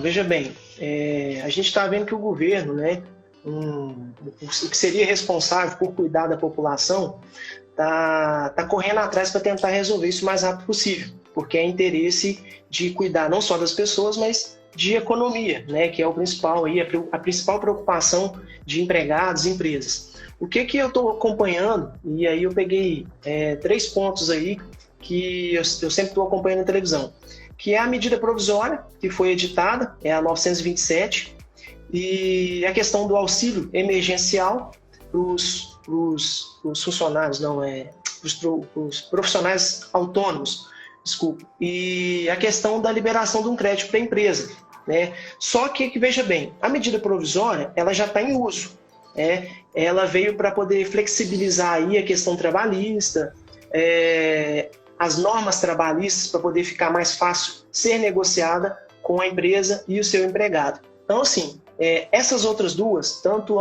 Veja bem, a gente está vendo que o governo, né, o que seria responsável por cuidar da população, tá correndo atrás para tentar resolver isso o mais rápido possível, porque é interesse de cuidar não só das pessoas, mas de economia, né, que é o principal aí, a principal preocupação de empregados e empresas. O que eu estou acompanhando, e aí eu peguei 3 pontos aí que eu sempre estou acompanhando na televisão, que é a medida provisória que foi editada, é a 927, e a questão do auxílio emergencial para os funcionários, os profissionais autônomos, desculpa, e a questão da liberação de um crédito para a empresa, né? Só que, veja bem, a medida provisória ela já está em uso, ela veio para poder flexibilizar aí a questão trabalhista, as normas trabalhistas para poder ficar mais fácil ser negociada com a empresa e o seu empregado. Então, assim, essas outras duas, tanto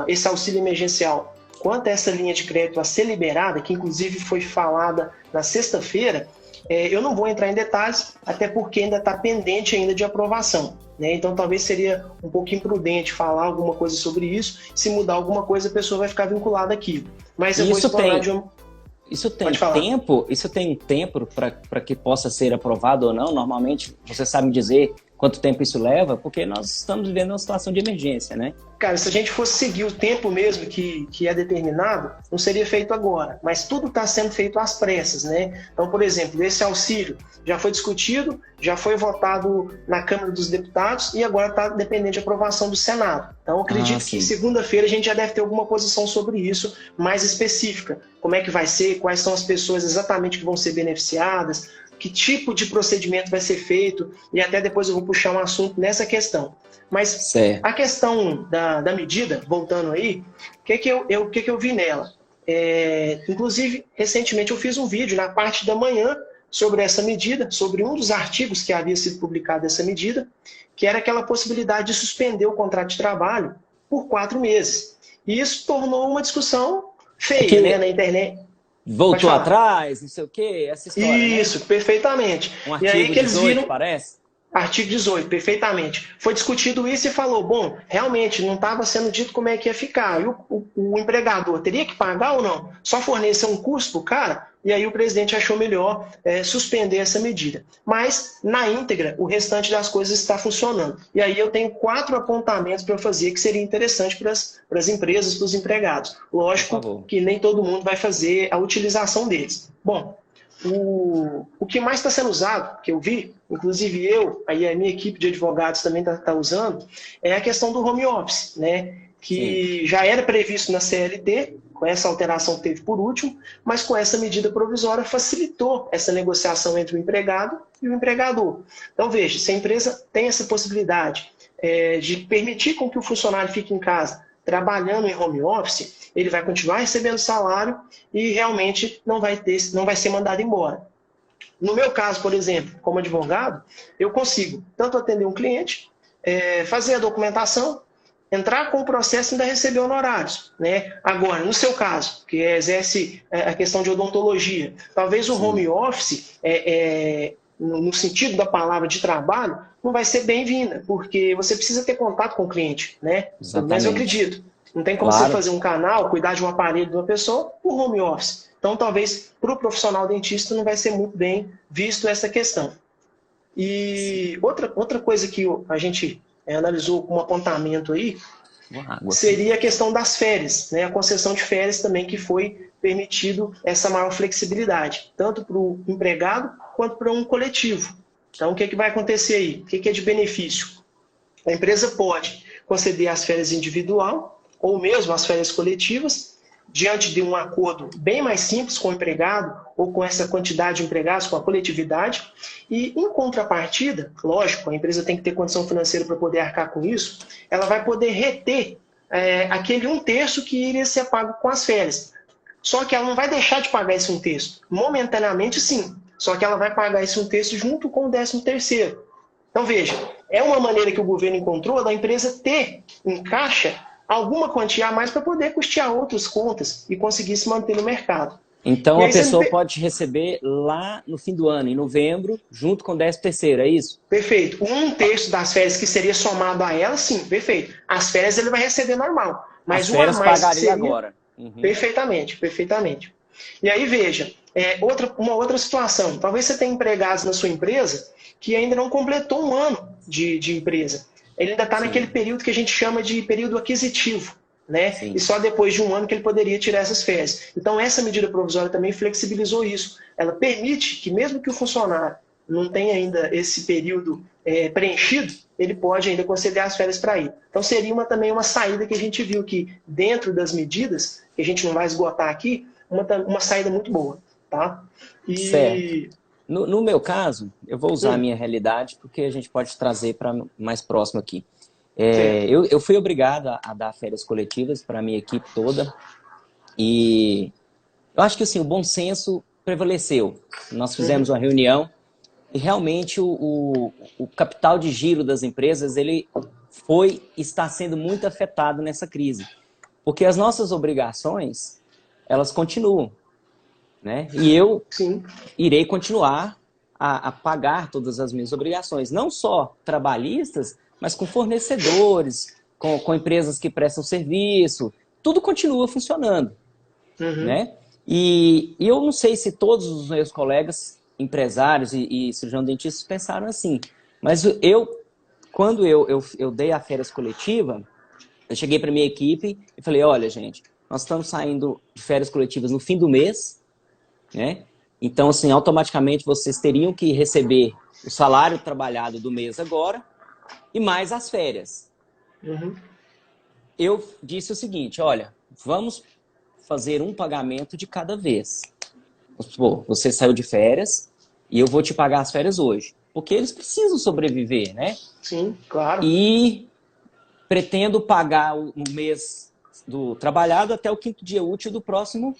esse auxílio emergencial quanto essa linha de crédito a ser liberada, que inclusive foi falada na sexta-feira, eu não vou entrar em detalhes, até porque ainda está pendente ainda de aprovação, né? Então talvez seria um pouco imprudente falar alguma coisa sobre isso. Se mudar alguma coisa, a pessoa vai ficar vinculada àquilo. Mas eu vou explorar de uma... Isso tem tempo para que possa ser aprovado ou não? Normalmente, você sabe me dizer quanto tempo isso leva? Porque nós estamos vivendo uma situação de emergência, né? Cara, se a gente fosse seguir o tempo mesmo que é determinado, não seria feito agora. Mas tudo está sendo feito às pressas, né? Então, por exemplo, esse auxílio já foi discutido, já foi votado na Câmara dos Deputados e agora está dependente de aprovação do Senado. Então, eu acredito que segunda-feira a gente já deve ter alguma posição sobre isso mais específica. Como é que vai ser, quais são as pessoas exatamente que vão ser beneficiadas, que tipo de procedimento vai ser feito, e até depois eu vou puxar um assunto nessa questão. Mas a questão da medida, voltando aí, o que eu vi nela? Inclusive, recentemente eu fiz um vídeo na parte da manhã sobre essa medida, sobre um dos artigos que havia sido publicado dessa medida, que era aquela possibilidade de suspender o contrato de trabalho por 4 meses. E isso tornou uma discussão feia, né, na internet. Voltou atrás, não sei o quê, essa história, isso, né? Perfeitamente. Um artigo, e aí que eles 18, viram, parece? Artigo 18, perfeitamente. Foi discutido isso e falou, bom, realmente não estava sendo dito como é que ia ficar. E o empregador teria que pagar ou não? Só fornecer um custo para o cara? E aí o presidente achou melhor suspender essa medida. Mas, na íntegra, o restante das coisas está funcionando. E aí eu tenho 4 apontamentos para fazer que seria interessante para as empresas, para os empregados. Lógico que nem todo mundo vai fazer a utilização deles. Bom, o que mais está sendo usado, que eu vi, inclusive eu, aí a minha equipe de advogados também está usando, é a questão do home office, né? Que já era previsto na CLT, com essa alteração que teve por último, mas com essa medida provisória facilitou essa negociação entre o empregado e o empregador. Então veja, se a empresa tem essa possibilidade de permitir com que o funcionário fique em casa trabalhando em home office, ele vai continuar recebendo salário e realmente não vai ser mandado embora. No meu caso, por exemplo, como advogado, eu consigo tanto atender um cliente, fazer a documentação, entrar com o processo e ainda receber honorários, né? Agora, no seu caso, que exerce a questão de odontologia, talvez o home office, no sentido da palavra de trabalho, não vai ser bem-vinda, porque você precisa ter contato com o cliente, né? Mas eu acredito. Não tem como você fazer um canal, cuidar de um aparelho de uma pessoa por home office. Então, talvez, para o profissional dentista não vai ser muito bem visto essa questão. E outra coisa que a gente analisou como apontamento aí, seria a questão das férias, né? A concessão de férias também, que foi permitido essa maior flexibilidade, tanto para o empregado quanto para um coletivo. Então, o que vai acontecer aí? O que é de benefício? A empresa pode conceder as férias individual ou mesmo as férias coletivas, diante de um acordo bem mais simples com o empregado ou com essa quantidade de empregados, com a coletividade. E, em contrapartida, lógico, a empresa tem que ter condição financeira para poder arcar com isso, ela vai poder reter aquele 1/3 que iria ser pago com as férias. Só que ela não vai deixar de pagar esse 1/3. Momentaneamente, sim. Só que ela vai pagar esse 1/3 junto com o 13º. Então, veja, é uma maneira que o governo encontrou da empresa ter em caixa alguma quantia a mais para poder custear outras contas e conseguir se manter no mercado. Então E a aí você pessoa pode receber lá no fim do ano, em novembro, junto com o 13º, é isso? Perfeito. Um terço das férias que seria somado a ela, sim, perfeito. As férias ele vai receber normal. As Mas um a férias mais que pagaria seria, agora. Uhum. perfeitamente, perfeitamente. E aí, veja, uma outra situação. Talvez você tenha empregados na sua empresa que ainda não completou um ano de empresa. Ele ainda está naquele Sim, período que a gente chama de período aquisitivo, né? E sim. só depois de um ano que ele poderia tirar essas férias. Então, essa medida provisória também flexibilizou isso. Ela permite que, mesmo que o funcionário não tenha ainda esse período preenchido, ele pode ainda conceder as férias para ir. Então, seria também uma saída que a gente viu que, dentro das medidas, que a gente não vai esgotar aqui, uma saída muito boa. Tá? Certo. E. No meu caso, eu vou usar a Hum, minha realidade, porque a gente pode trazer para mais próximo aqui. certo. Eu fui obrigado a dar férias coletivas para a minha equipe toda, e eu acho que assim, o bom senso prevaleceu. Nós fizemos Uhum, uma reunião e realmente o capital de giro das empresas ele está sendo muito afetado nessa crise. Porque as nossas obrigações, elas continuam, né? E eu sim. irei continuar a pagar todas as minhas obrigações, não só trabalhistas, mas com fornecedores, com empresas que prestam serviço, tudo continua funcionando, Uhum, né? E eu não sei se todos os meus colegas empresários e cirurgião dentistas pensaram assim, mas quando eu dei a férias coletiva, eu cheguei para minha equipe e falei, olha, gente, nós estamos saindo de férias coletivas no fim do mês, né? Então, assim, automaticamente vocês teriam que receber o salário trabalhado do mês agora e mais as férias. uhum, Eu disse o seguinte, olha, vamos fazer um pagamento de cada vez. Vamos supor, você saiu de férias e eu vou te pagar as férias hoje. Porque eles precisam sobreviver, né? sim, claro. E pretendo pagar o mês do trabalhado até o 5º dia útil do próximo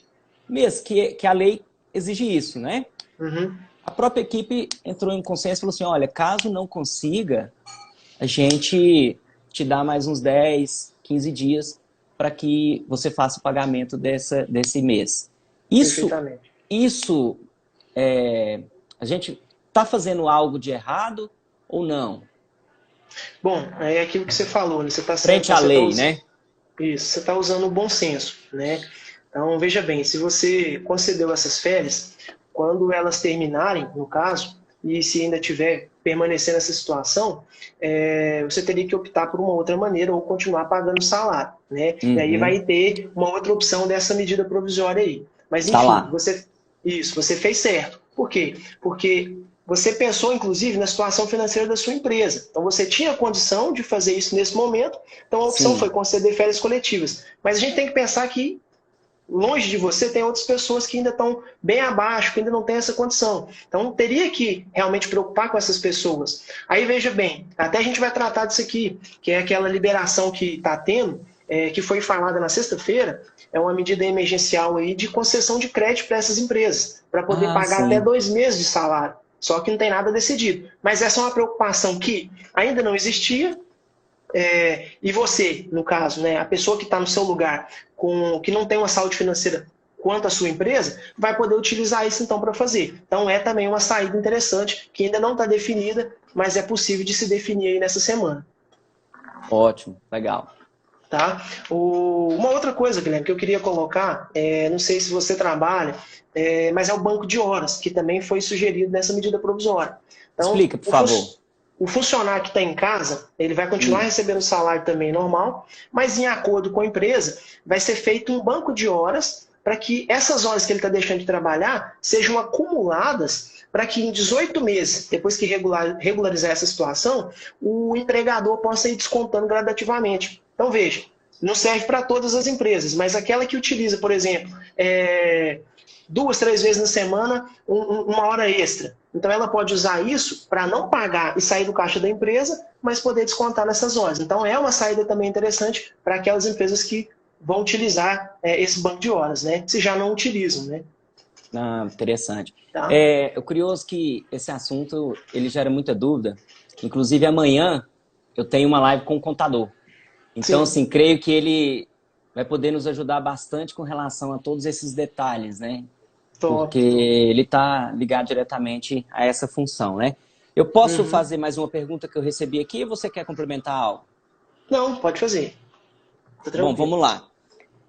mês, que a lei exige isso, né? Uhum, A própria equipe entrou em consenso e falou assim, olha, caso não consiga, a gente te dá mais uns 10, 15 dias para que você faça o pagamento desse mês. Isso, perfeitamente. isso a gente está fazendo algo de errado ou não? Bom, é aquilo que você falou, né? Você está sendo, Frente à você tá lei, us... né? Isso, você está usando o bom senso, né? Então, veja bem, se você concedeu essas férias, quando elas terminarem, no caso, e se ainda tiver permanecendo essa situação, você teria que optar por uma outra maneira ou continuar pagando o salário, né? E aí Uhum. vai ter uma outra opção dessa medida provisória aí. Mas, Tá enfim, lá. você fez certo. Por quê? Porque você pensou, inclusive, na situação financeira da sua empresa. Então, você tinha condição de fazer isso nesse momento, então a opção foi Sim. conceder férias coletivas. Mas a gente tem que pensar que longe de você tem outras pessoas que ainda estão bem abaixo, que ainda não têm essa condição. Então, teria que realmente preocupar com essas pessoas. Aí, veja bem, até a gente vai tratar disso aqui, que é aquela liberação que está tendo, que foi falada na sexta-feira, é uma medida emergencial aí de concessão de crédito para essas empresas, para poder Ah, pagar até sim. 2 meses de salário. Só que não tem nada decidido. Mas essa é uma preocupação que ainda não existia, e você, no caso, né, a pessoa que está no seu lugar, que não tem uma saúde financeira quanto a sua empresa, vai poder utilizar isso então para fazer. Então é também uma saída interessante, que ainda não está definida, mas é possível de se definir aí nessa semana. Ótimo. Legal. Tá? Uma outra coisa, Guilherme, que eu queria colocar, não sei se você trabalha, mas é o banco de horas, que também foi sugerido nessa medida provisória. Então, Explica, por favor. o funcionário que está em casa, ele vai continuar Hum. recebendo o salário também normal, mas em acordo com a empresa, vai ser feito um banco de horas para que essas horas que ele está deixando de trabalhar sejam acumuladas para que em 18 meses, depois que regularizar essa situação, o empregador possa ir descontando gradativamente. Então, veja, não serve para todas as empresas, mas aquela que utiliza, por exemplo, 2, 3 vezes na semana, uma hora extra. Então, ela pode usar isso para não pagar e sair do caixa da empresa, mas poder descontar nessas horas. Então, é uma saída também interessante para aquelas empresas que vão utilizar esse banco de horas, né? Se já não utilizam, né? Ah, interessante. Tá? É curioso que esse assunto ele gera muita dúvida. Inclusive, amanhã eu tenho uma live com o contador. Então, Sim. assim, creio que ele vai poder nos ajudar bastante com relação a todos esses detalhes, né? Top. porque ele está ligado diretamente a essa função, né? Eu posso fazer mais uma pergunta que eu recebi aqui ou você quer complementar algo? Não, pode fazer. Tá Bom, tranquilo. vamos lá.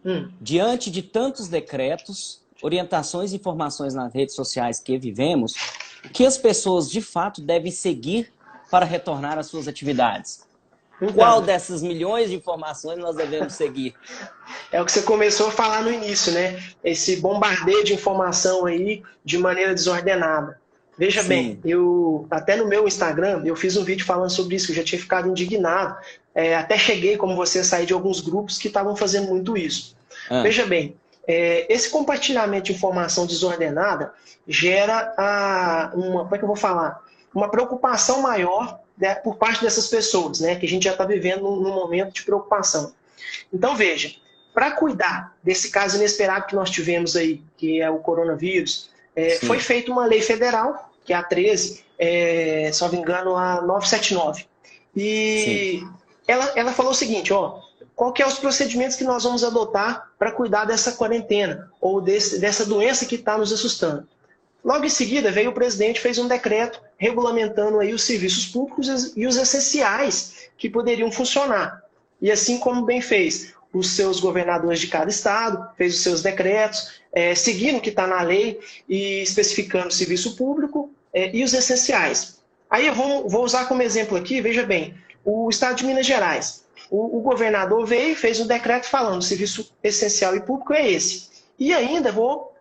Hum. Diante de tantos decretos, orientações e informações nas redes sociais que vivemos, o que as pessoas de fato devem seguir para retornar às suas atividades? Então, Qual dessas milhões de informações nós devemos seguir? é o que você começou a falar no início, né? Esse bombardeio de informação aí de maneira desordenada. Veja bem, Sim. eu até no meu Instagram, eu fiz um vídeo falando sobre isso, que eu já tinha ficado indignado. Até cheguei, como você, a sair de alguns grupos que estavam fazendo muito isso. Veja bem, esse compartilhamento de informação desordenada gera como é que eu vou falar? Uma preocupação maior, né, por parte dessas pessoas, né? Que a gente já está vivendo num momento de preocupação. Então, veja, para cuidar desse caso inesperado que nós tivemos aí, que é o coronavírus, foi feita uma lei federal, que é a 13, se não me engano, a 979. E ela falou o seguinte, ó, qual que é os procedimentos que nós vamos adotar para cuidar dessa quarentena, ou dessa doença que está nos assustando. Logo em seguida, veio o presidente, fez um decreto regulamentando aí os serviços públicos e os essenciais que poderiam funcionar. E assim como bem fez os seus governadores de cada estado, fez os seus decretos, seguindo o que está na lei e especificando o serviço público e os essenciais. Aí eu vou usar como exemplo aqui, veja bem, o estado de Minas Gerais. O governador veio e fez um decreto falando o serviço essencial e público é esse. E ainda vou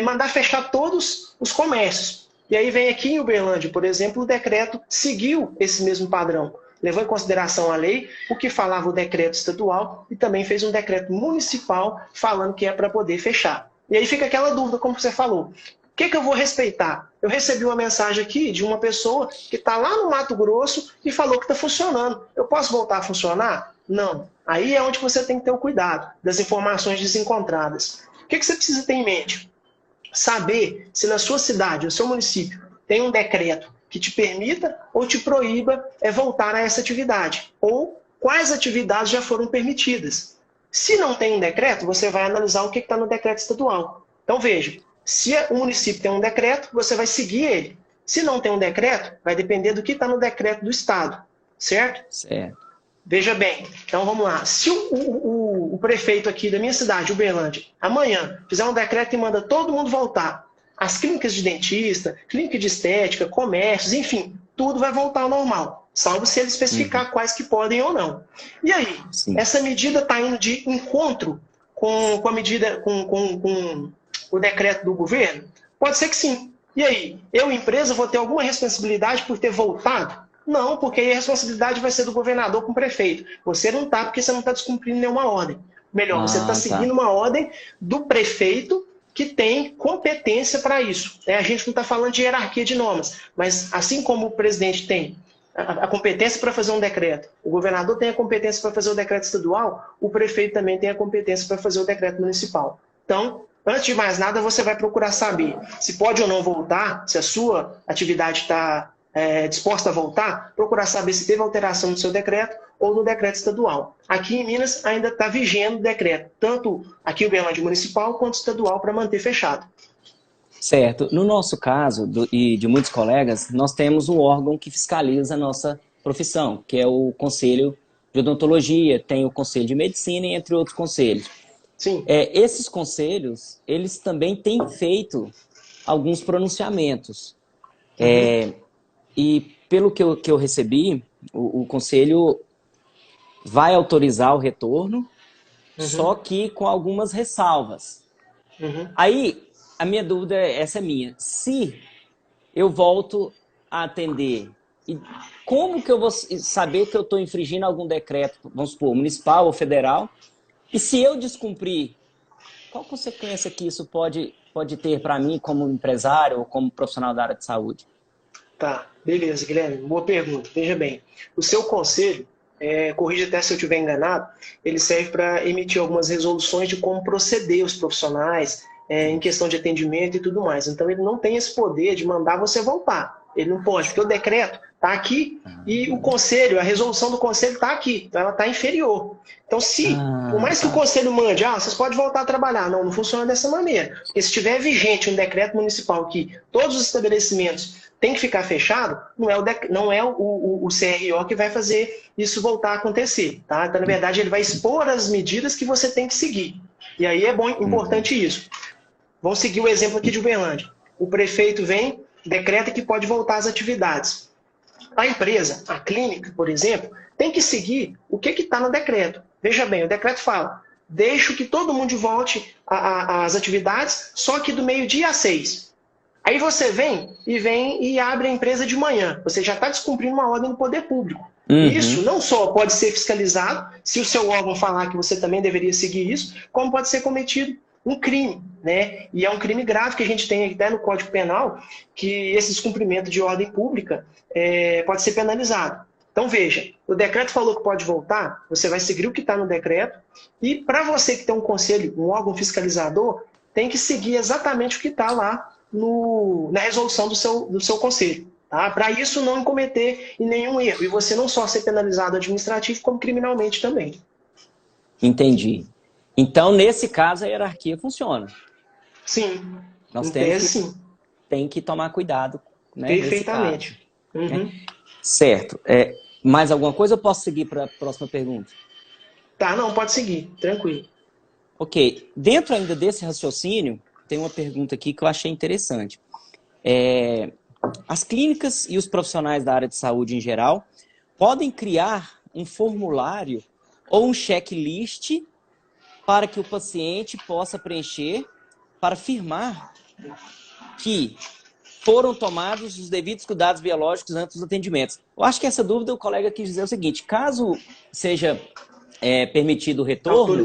mandar fechar todos os comércios. E aí vem aqui em Uberlândia, por exemplo, o decreto seguiu esse mesmo padrão. Levou em consideração a lei, o que falava o decreto estadual, e também fez um decreto municipal falando que é para poder fechar. E aí fica aquela dúvida, como você falou. O que eu vou respeitar? Eu recebi uma mensagem aqui de uma pessoa que está lá no Mato Grosso e falou que está funcionando. Eu posso voltar a funcionar? Não. Aí é onde você tem que ter o cuidado das informações desencontradas. O que você precisa ter em mente? Saber se na sua cidade, no seu município, tem um decreto que te permita ou te proíba voltar a essa atividade. Ou quais atividades já foram permitidas. Se não tem um decreto, você vai analisar o que está no decreto estadual. Então veja, se o município tem um decreto, você vai seguir ele. Se não tem um decreto, vai depender do que está no decreto do estado. Certo? Certo. Veja bem, então vamos lá. Se o prefeito aqui da minha cidade, Uberlândia, amanhã fizer um decreto e manda todo mundo voltar, as clínicas de dentista, clínica de estética, comércios, enfim, tudo vai voltar ao normal, salvo se ele especificar quais que podem ou não. E aí, essa medida está indo de encontro com a medida, com o decreto do governo? Pode ser que sim. E aí, eu, empresa, vou ter alguma responsabilidade por ter voltado? Não, porque aí a responsabilidade vai ser do governador com o prefeito. Você não está, porque você não está descumprindo nenhuma ordem. Melhor, você está seguindo uma ordem do prefeito que tem competência para isso. A gente não está falando de hierarquia de normas, mas assim como o presidente tem a competência para fazer um decreto, o governador tem a competência para fazer o decreto estadual, o prefeito também tem a competência para fazer o decreto municipal. Então, antes de mais nada, você vai procurar saber se pode ou não voltar, se a sua atividade está disposta a voltar, procurar saber se teve alteração no seu decreto ou no decreto estadual. Aqui em Minas ainda está vigendo o decreto, tanto aqui o Uberlândia municipal quanto estadual, para manter fechado. Certo. No nosso caso, e de muitos colegas, nós temos um órgão que fiscaliza a nossa profissão, que é o Conselho de Odontologia, tem o Conselho de Medicina, entre outros conselhos. Sim. Esses conselhos, eles também têm feito alguns pronunciamentos. E pelo que eu recebi, o Conselho vai autorizar o retorno, só que com algumas ressalvas. Aí, a minha dúvida, essa é minha. Se eu volto a atender, e como que eu vou saber que eu estou infringindo algum decreto, vamos supor, municipal ou federal? E se eu descumprir, qual consequência que isso pode ter para mim como empresário ou como profissional da área de saúde? Tá, beleza, Guilherme. Boa pergunta. Veja bem, o seu conselho, corrija até se eu estiver enganado, ele serve para emitir algumas resoluções de como proceder os profissionais em questão de atendimento e tudo mais. Então ele não tem esse poder de mandar você voltar. Ele não pode, porque o decreto está aqui e o conselho, a resolução do conselho está aqui. Então, ela está inferior. Então, por mais que o conselho mande, vocês podem voltar a trabalhar. Não funciona dessa maneira. Porque se estiver vigente um decreto municipal que todos os estabelecimentos têm que ficar fechados, não é o CRO que vai fazer isso voltar a acontecer. Tá? Então, na verdade, ele vai expor as medidas que você tem que seguir. E aí é importante isso. Vamos seguir o exemplo aqui de Uberlândia. O prefeito vem, decreta que pode voltar às atividades. A empresa, a clínica, por exemplo, tem que seguir o que está no decreto. Veja bem, o decreto fala, deixo que todo mundo volte às atividades, só que do meio-dia às 6. Aí você vem e abre a empresa de manhã. Você já está descumprindo uma ordem do poder público. Isso não só pode ser fiscalizado, se o seu órgão falar que você também deveria seguir isso, como pode ser cometido um crime, né? E é um crime grave que a gente tem até no Código Penal, que esse descumprimento de ordem pública pode ser penalizado. Então, veja, o decreto falou que pode voltar, você vai seguir o que está no decreto, e para você que tem um conselho, um órgão fiscalizador, tem que seguir exatamente o que está lá na resolução do seu conselho. Tá? Para isso não cometer nenhum erro, e você não só ser penalizado administrativo, como criminalmente também. Entendi. Então, nesse caso, a hierarquia funciona. Sim. Nós tem que tomar cuidado, né? Perfeitamente. Né? Certo. Mais alguma coisa ou posso seguir para a próxima pergunta? Tá, não, pode seguir. Tranquilo. Ok. Dentro ainda desse raciocínio, tem uma pergunta aqui que eu achei interessante. As clínicas e os profissionais da área de saúde em geral podem criar um formulário ou um checklist para que o paciente possa preencher para afirmar que foram tomados os devidos cuidados biológicos antes dos atendimentos. Eu acho que essa dúvida o colega quis dizer o seguinte, caso seja permitido o retorno,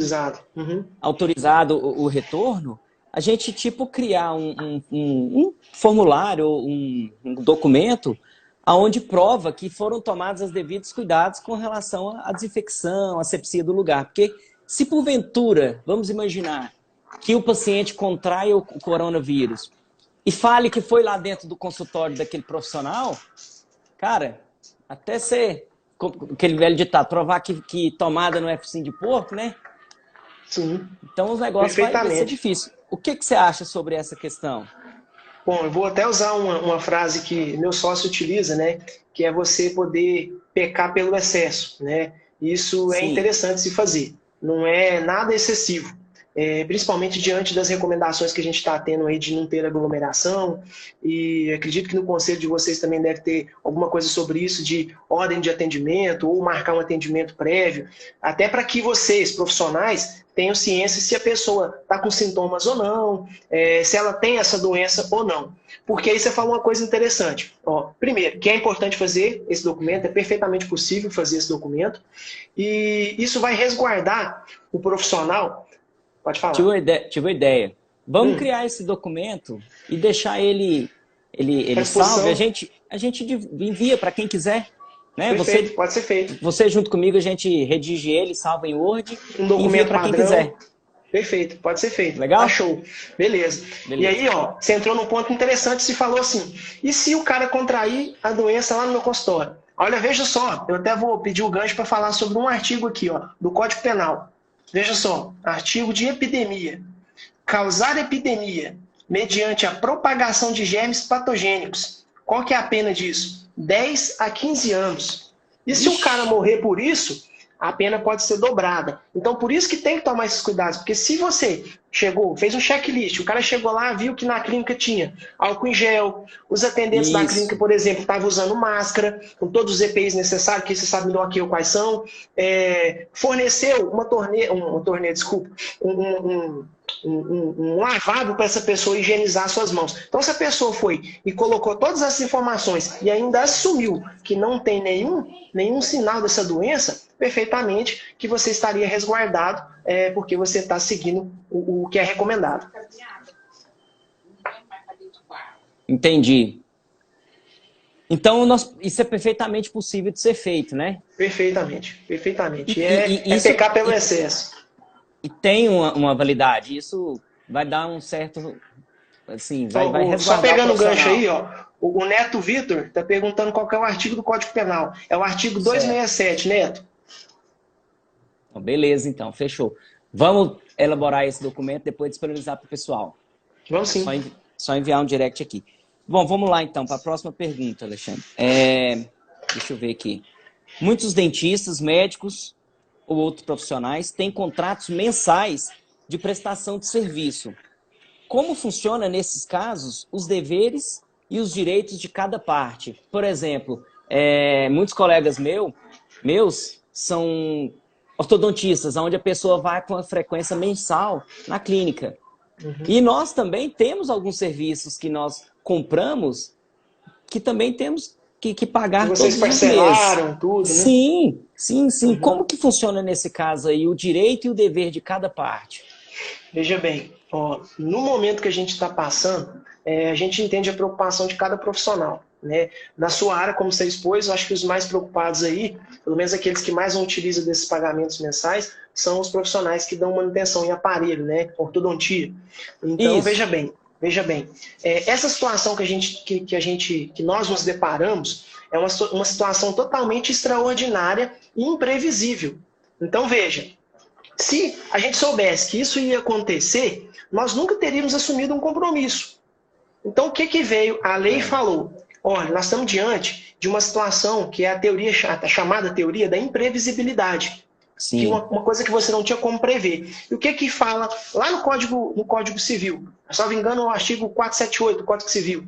autorizado o retorno, a gente criar um formulário, um documento onde prova que foram tomados os devidos cuidados com relação à desinfecção, à asepsia do lugar. Porque se porventura, vamos imaginar, que o paciente contrai o coronavírus e fale que foi lá dentro do consultório daquele profissional, cara, até ser aquele velho ditado, provar que tomada não é focinho de porco, né? Sim. Então os negócios vai ser difícil. O que você acha sobre essa questão? Bom, eu vou até usar uma frase que meu sócio utiliza, né? Que é você poder pecar pelo excesso, né? Isso é interessante se fazer. Não é nada excessivo. Principalmente diante das recomendações que a gente está tendo aí de não ter aglomeração, e acredito que no conselho de vocês também deve ter alguma coisa sobre isso, de ordem de atendimento, ou marcar um atendimento prévio, até para que vocês, profissionais, tenham ciência se a pessoa está com sintomas ou não, se ela tem essa doença ou não. Porque aí você falou uma coisa interessante. Primeiro, que é importante fazer esse documento, é perfeitamente possível fazer esse documento, e isso vai resguardar o profissional. Pode falar. Tive uma ideia. Vamos criar esse documento e deixar ele salvo. A gente envia para quem quiser. Né? Perfeito, pode ser feito. Você junto comigo, a gente redige ele, salva em Word e envia para quem quiser. Perfeito, pode ser feito. Legal? Tá show. Beleza. E aí, você entrou num ponto interessante, se falou assim, e se o cara contrair a doença lá no meu consultório? Olha, veja só, eu até vou pedir o gancho para falar sobre um artigo aqui, do Código Penal. Veja só, artigo de epidemia. Causar epidemia mediante a propagação de germes patogênicos. Qual que é a pena disso? 10 a 15 anos. E se o cara morrer por isso, a pena pode ser dobrada. Então, por isso que tem que tomar esses cuidados. Porque se você chegou, fez um checklist, o cara chegou lá, viu que na clínica tinha álcool em gel, os atendentes da clínica, por exemplo, estavam usando máscara, com todos os EPIs necessários, que você sabe melhor que eu quais são, forneceu um lavabo para essa pessoa higienizar suas mãos. Então, se a pessoa foi e colocou todas essas informações e ainda assumiu que não tem nenhum sinal dessa doença, perfeitamente que você estaria resguardado, porque você está seguindo o que é recomendado. Entendi. Então, isso é perfeitamente possível de ser feito, né? Perfeitamente, perfeitamente. É pecar pelo excesso. E tem uma validade. Isso vai dar um certo assim, vai Só resguardar pegando o gancho profissional. aí, ó, o Neto Vitor está perguntando qual que é o artigo do Código Penal. É o artigo Certo. 267, Neto. Então, beleza, então, fechou. Vamos elaborar esse documento, depois disponibilizar para o pessoal. Vamos sim. Só enviar um direct aqui. Bom, vamos lá então para a próxima pergunta, Alexandre. Deixa eu ver aqui. Muitos dentistas, médicos ou outros profissionais têm contratos mensais de prestação de serviço. Como funciona, nesses casos, os deveres e os direitos de cada parte? Por exemplo, muitos colegas meus são ortodontistas, onde a pessoa vai com a frequência mensal na clínica. E nós também temos alguns serviços que nós compramos que também temos que Que pagar vocês todos os meses. parcelaram tudo, né? Sim, sim, sim. Como que funciona nesse caso aí o direito e o dever de cada parte? Veja bem, ó, no momento que a gente está passando, a gente entende a preocupação de cada profissional, né? Na sua área, como você expôs, eu acho que os mais preocupados aí, pelo menos aqueles que mais utilizam desses pagamentos mensais, são os profissionais que dão manutenção em aparelho, né? Ortodontia. Então, Isso. veja bem, essa situação que nós nos deparamos é uma situação totalmente extraordinária e imprevisível. Então, veja, se a gente soubesse que isso ia acontecer, nós nunca teríamos assumido um compromisso. Então, o que veio? A lei falou, olha, nós estamos diante de uma situação que é a chamada teoria da imprevisibilidade. Que Sim. uma coisa que você não tinha como prever. E o que fala lá no Código Civil? Se não me engano, o artigo 478 do Código Civil.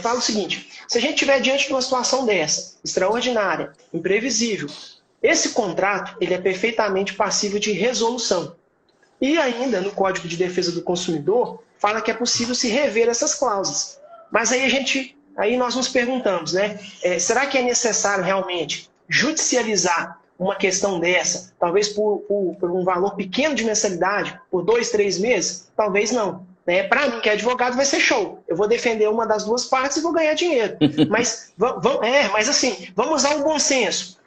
Fala o seguinte, se a gente estiver diante de uma situação dessa, extraordinária, imprevisível, esse contrato ele é perfeitamente passível de resolução. E ainda no Código de Defesa do Consumidor fala que é possível se rever essas cláusulas. Mas aí nós nos perguntamos, né? Será que é necessário realmente judicializar uma questão dessa, talvez por um valor pequeno de mensalidade, por 2, 3 meses? Talvez não. Para mim, que é advogado, vai ser show. Eu vou defender uma das duas partes e vou ganhar dinheiro. Mas assim, vamos usar o bom senso.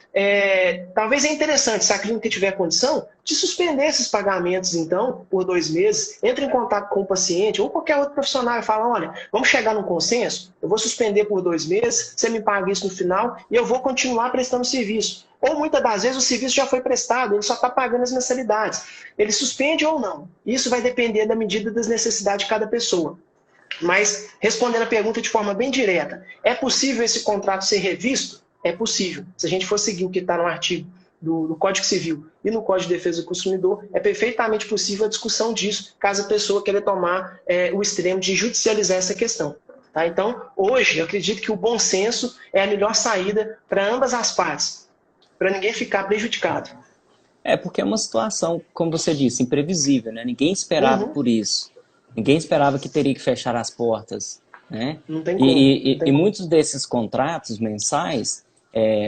Talvez é interessante, se a clínica tiver condição, de suspender esses pagamentos, então, por 2 meses, entre em contato com o paciente ou qualquer outro profissional e fala, olha, vamos chegar num consenso, eu vou suspender por 2 meses, você me paga isso no final e eu vou continuar prestando serviço. Ou muitas das vezes o serviço já foi prestado, ele só está pagando as mensalidades. Ele suspende ou não. Isso vai depender da medida das necessidades de cada pessoa. Mas, respondendo a pergunta de forma bem direta, é possível esse contrato ser revisto? É possível. Se a gente for seguir o que está no artigo do Código Civil e no Código de Defesa do Consumidor, é perfeitamente possível a discussão disso, caso a pessoa queira tomar o extremo de judicializar essa questão. Tá? Então, hoje, eu acredito que o bom senso é a melhor saída para ambas as partes, para ninguém ficar prejudicado. Porque é uma situação, como você disse, imprevisível, né? Ninguém esperava por isso. Ninguém esperava que teria que fechar as portas, né? Não tem como. E muitos desses contratos mensais,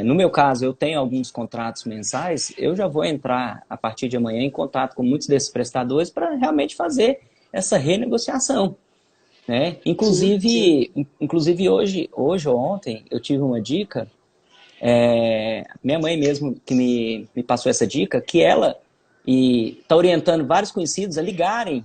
no meu caso, eu tenho alguns contratos mensais, eu já vou entrar, a partir de amanhã, em contato com muitos desses prestadores para realmente fazer essa renegociação, né? Inclusive, sim. Inclusive hoje ou ontem, eu tive uma dica, minha mãe mesmo que me passou essa dica, que ela está orientando vários conhecidos a ligarem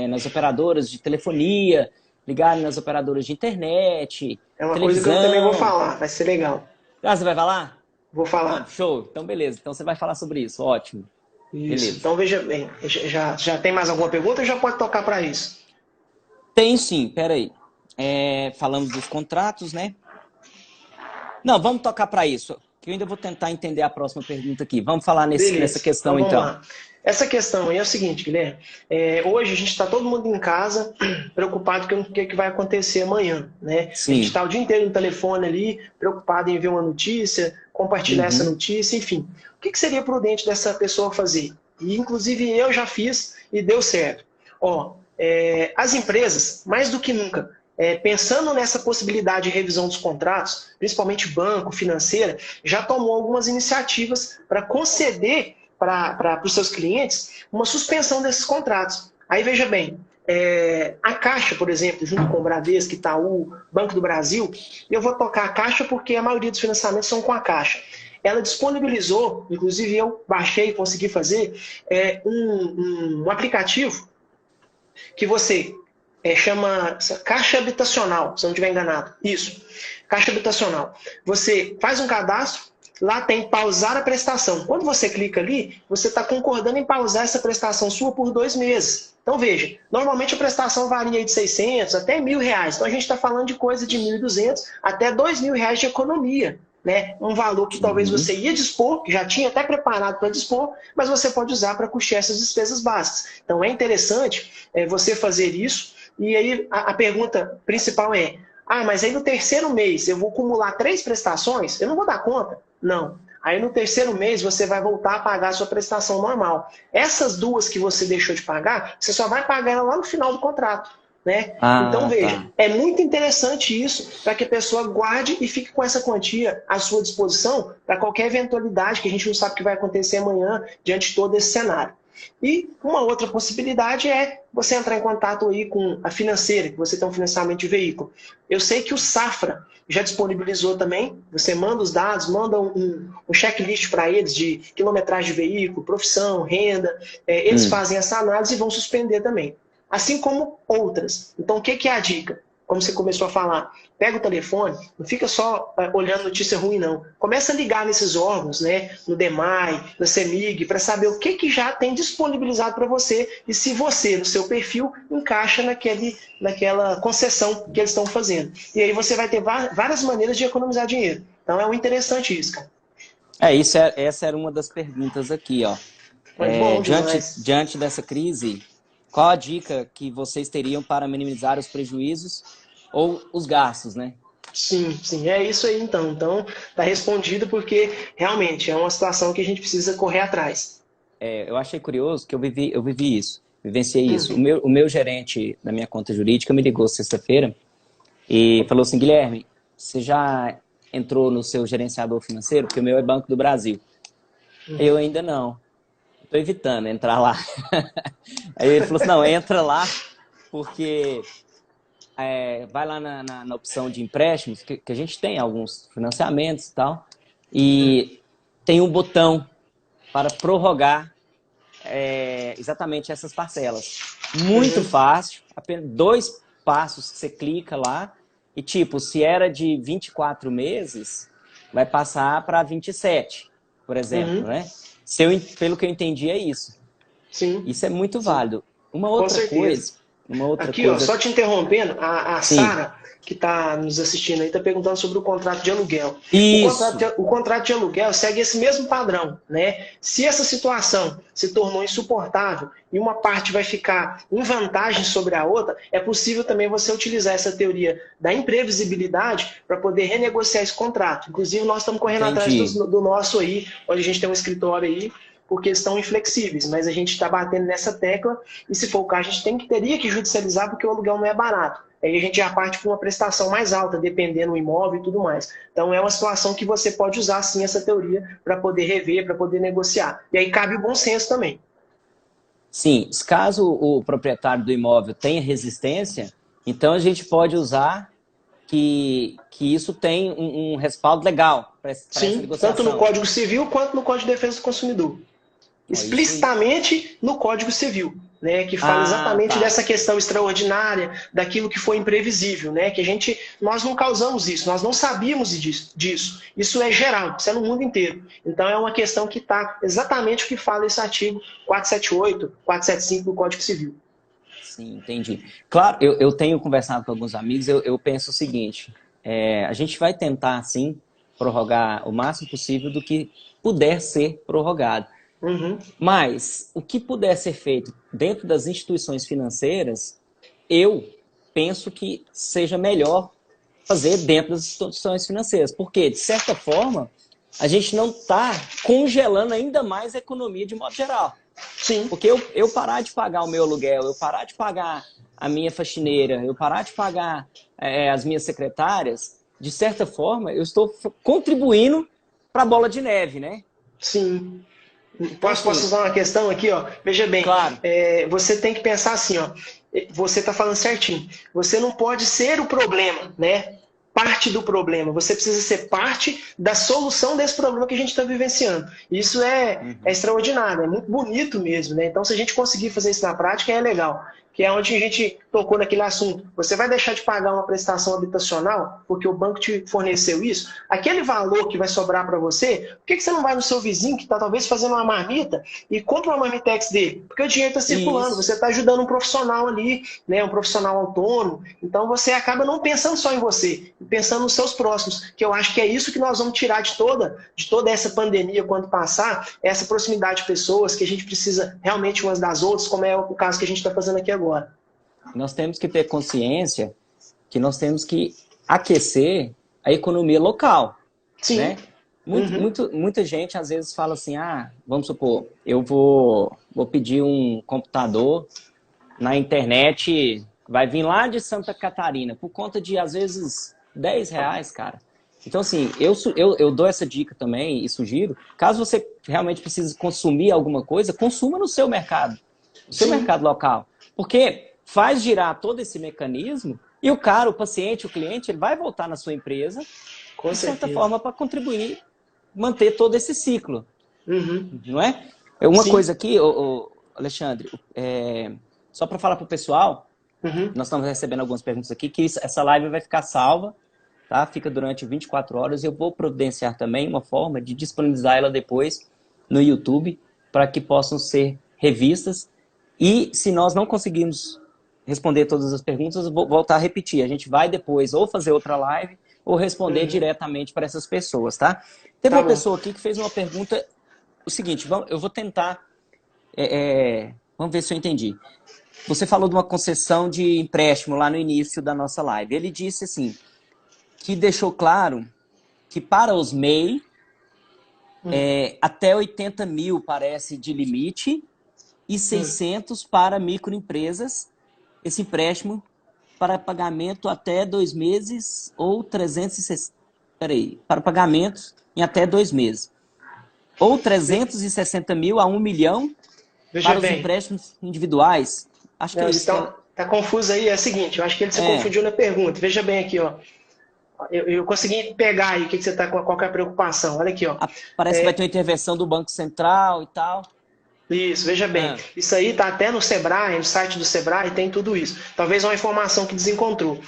nas operadoras de telefonia, ligarem nas operadoras de internet, É uma televisão. coisa que eu também vou falar, vai ser legal. Ah, você vai falar? Vou falar. Ah, show, então beleza. Então você vai falar sobre isso, ótimo. Isso. Beleza. Então veja bem, já tem mais alguma pergunta ou já pode tocar para isso? Tem sim, peraí. Falamos dos contratos, né? Não, vamos tocar para isso, que eu ainda vou tentar entender a próxima pergunta aqui. Vamos falar nessa questão então. Vamos lá. Essa questão aí é o seguinte, Guilherme. Hoje a gente está todo mundo em casa, preocupado com o que vai acontecer amanhã, né? Sim. A gente está o dia inteiro no telefone ali, preocupado em ver uma notícia, compartilhar essa notícia, enfim. O que seria prudente dessa pessoa fazer? E, inclusive, eu já fiz e deu certo. As empresas, mais do que nunca, pensando nessa possibilidade de revisão dos contratos, principalmente banco, financeira, já tomou algumas iniciativas para conceder para os seus clientes uma suspensão desses contratos. Aí veja bem, a Caixa, por exemplo, junto com o Bradesco, Itaú, Banco do Brasil, e eu vou tocar a Caixa porque a maioria dos financiamentos são com a Caixa. Ela disponibilizou, inclusive eu baixei e consegui fazer, um aplicativo que você chama Caixa Habitacional, se eu não estiver enganado. Isso, Caixa Habitacional. Você faz um cadastro, lá tem pausar a prestação. Quando você clica ali, você está concordando em pausar essa prestação sua por 2 meses. Então veja, normalmente a prestação varia de 600 até R$1.000. Então a gente está falando de coisa de 1.200 até R$2.000 de economia. Né? Um valor que talvez você ia dispor, que já tinha até preparado para dispor, mas você pode usar para custear essas despesas básicas. Então é interessante você fazer isso. E aí a pergunta principal é, mas aí no terceiro mês eu vou acumular 3 prestações? Eu não vou dar conta? Não. Aí no terceiro mês você vai voltar a pagar a sua prestação normal. Essas 2 que você deixou de pagar, você só vai pagar ela lá no final do contrato. Né? Então veja, é muito interessante isso para que a pessoa guarde e fique com essa quantia à sua disposição para qualquer eventualidade que a gente não sabe o que vai acontecer amanhã diante de todo esse cenário. E uma outra possibilidade é você entrar em contato aí com a financeira, que você tem um financiamento de veículo. Eu sei que o Safra já disponibilizou também, você manda os dados, manda um checklist para eles de quilometragem de veículo, profissão, renda, eles fazem essa análise e vão suspender também. Assim como outras. Então, o que é a dica? Como você começou a falar, pega o telefone, não fica só olhando notícia ruim, não. Começa a ligar nesses órgãos, né? No DEMAI, na CEMIG, para saber o que já tem disponibilizado para você e se você, no seu perfil, encaixa naquela concessão que eles estão fazendo. E aí você vai ter várias maneiras de economizar dinheiro. Então, é um interessante isso, cara. Essa era uma das perguntas aqui, ó. Bom, diante dessa crise, qual a dica que vocês teriam para minimizar os prejuízos ou os gastos, né? Sim, é isso aí então. Então, tá respondido porque realmente é uma situação que a gente precisa correr atrás. Eu achei curioso que eu vivi isso, vivenciei isso. O meu gerente da minha conta jurídica me ligou sexta-feira e falou assim, Guilherme, você já entrou no seu gerenciador financeiro? Porque o meu é Banco do Brasil. Eu ainda não. Estou evitando entrar lá. Aí ele falou assim, não, entra lá, porque vai lá na opção de empréstimos, que a gente tem alguns financiamentos e tal, e tem um botão para prorrogar exatamente essas parcelas. Muito fácil, apenas 2 passos que você clica lá, e tipo, se era de 24 meses, vai passar para 27, por exemplo, né? Pelo que eu entendi, é isso. Sim. Isso é muito válido. Uma outra coisa... Aqui, ó, só te interrompendo, a Sara, que está nos assistindo aí, está perguntando sobre o contrato de aluguel. Isso. O contrato de aluguel segue esse mesmo padrão, né? Se essa situação se tornou insuportável e uma parte vai ficar em vantagem sobre a outra, é possível também você utilizar essa teoria da imprevisibilidade para poder renegociar esse contrato. Inclusive, nós estamos correndo atrás do nosso aí, onde a gente tem um escritório aí, porque estão inflexíveis, mas a gente está batendo nessa tecla e, se for o caso, a gente teria que judicializar porque o aluguel não é barato. Aí a gente já parte para uma prestação mais alta, dependendo do imóvel e tudo mais. Então é uma situação que você pode usar, sim, essa teoria para poder rever, para poder negociar. E aí cabe o bom senso também. Sim, caso o proprietário do imóvel tenha resistência, então a gente pode usar que isso tem um respaldo legal para essa negociação. Tanto no Código Civil quanto no Código de Defesa do Consumidor. Explicitamente no Código Civil, né, que fala exatamente dessa questão extraordinária, daquilo que foi imprevisível, né, que nós não causamos isso, nós não sabíamos disso. Isso é geral, isso é no mundo inteiro. Então é uma questão que está exatamente o que fala esse artigo 478, 475 do Código Civil. Sim, entendi. Claro, eu tenho conversado com alguns amigos, eu penso o seguinte, a gente vai tentar, sim, prorrogar o máximo possível do que puder ser prorrogado. Mas o que puder ser feito dentro das instituições financeiras, eu penso que seja melhor fazer dentro das instituições financeiras. Porque, de certa forma, a gente não está congelando ainda mais a economia de modo geral. Sim. Porque eu parar de pagar o meu aluguel, eu parar de pagar a minha faxineira, eu parar de pagar as minhas secretárias, de certa forma, eu estou contribuindo para a bola de neve, né? Sim. Posso usar uma questão aqui, ó? Veja bem, claro. Você tem que pensar assim, ó. Você está falando certinho. Você não pode ser o problema, né? Parte do problema. Você precisa ser parte da solução desse problema que a gente está vivenciando. Isso é extraordinário, é muito bonito mesmo, né? Então, se a gente conseguir fazer isso na prática, é legal. que é onde a gente tocou naquele assunto. Você vai deixar de pagar uma prestação habitacional porque o banco te forneceu isso? Aquele valor que vai sobrar para você, por que você não vai no seu vizinho que está talvez fazendo uma marmita e compra uma marmitex dele? Porque o dinheiro está circulando, Isso. você está ajudando um profissional ali, né, um profissional autônomo. Então você acaba não pensando só em você, pensando nos seus próximos, que eu acho que é isso que nós vamos tirar de toda essa pandemia quando passar, essa proximidade de pessoas que a gente precisa realmente umas das outras, como é o caso que a gente está fazendo aqui agora. Nós temos que ter consciência que nós temos que aquecer a economia local. Sim. Né? Muita gente às vezes fala assim, vamos supor, eu vou pedir um computador na internet, vai vir lá de Santa Catarina, por conta de, às vezes, R$10, cara. Então, assim, eu dou essa dica também e sugiro, caso você realmente precise consumir alguma coisa, consuma no seu mercado, no seu mercado local. Porque faz girar todo esse mecanismo e o cara, o paciente, o cliente, ele vai voltar na sua empresa, de certa forma, para contribuir, manter todo esse ciclo. Não é? Uma coisa aqui, Alexandre, só para falar para o pessoal, nós estamos recebendo algumas perguntas aqui, que essa live vai ficar salva, tá? Fica durante 24 horas. Eu vou providenciar também uma forma de disponibilizar ela depois no YouTube, para que possam ser revistas. E se nós não conseguirmos responder todas as perguntas, eu vou voltar a repetir. A gente vai depois ou fazer outra live ou responder diretamente para essas pessoas, tá? Teve uma pessoa aqui que fez uma pergunta, o seguinte, eu vou tentar, vamos ver se eu entendi. Você falou de uma concessão de empréstimo lá no início da nossa live. Ele disse assim, que deixou claro que para os MEI, até 80 mil parece de limite, e 600 para microempresas, esse empréstimo para pagamento até 2 meses ou 360, para pagamento em até 2 meses. Ou 360 mil a 1 milhão para os empréstimos individuais. Acho que é isso. Tá confuso aí, é o seguinte, eu acho que ele se confundiu na pergunta. Veja bem aqui, ó. Eu consegui pegar aí o que você está com, qual que é a preocupação. Olha aqui, ó. Parece que vai ter uma intervenção do Banco Central e tal. Isso, veja bem. Isso aí está até no Sebrae, no site do Sebrae, tem tudo isso. Talvez uma informação que desencontrou.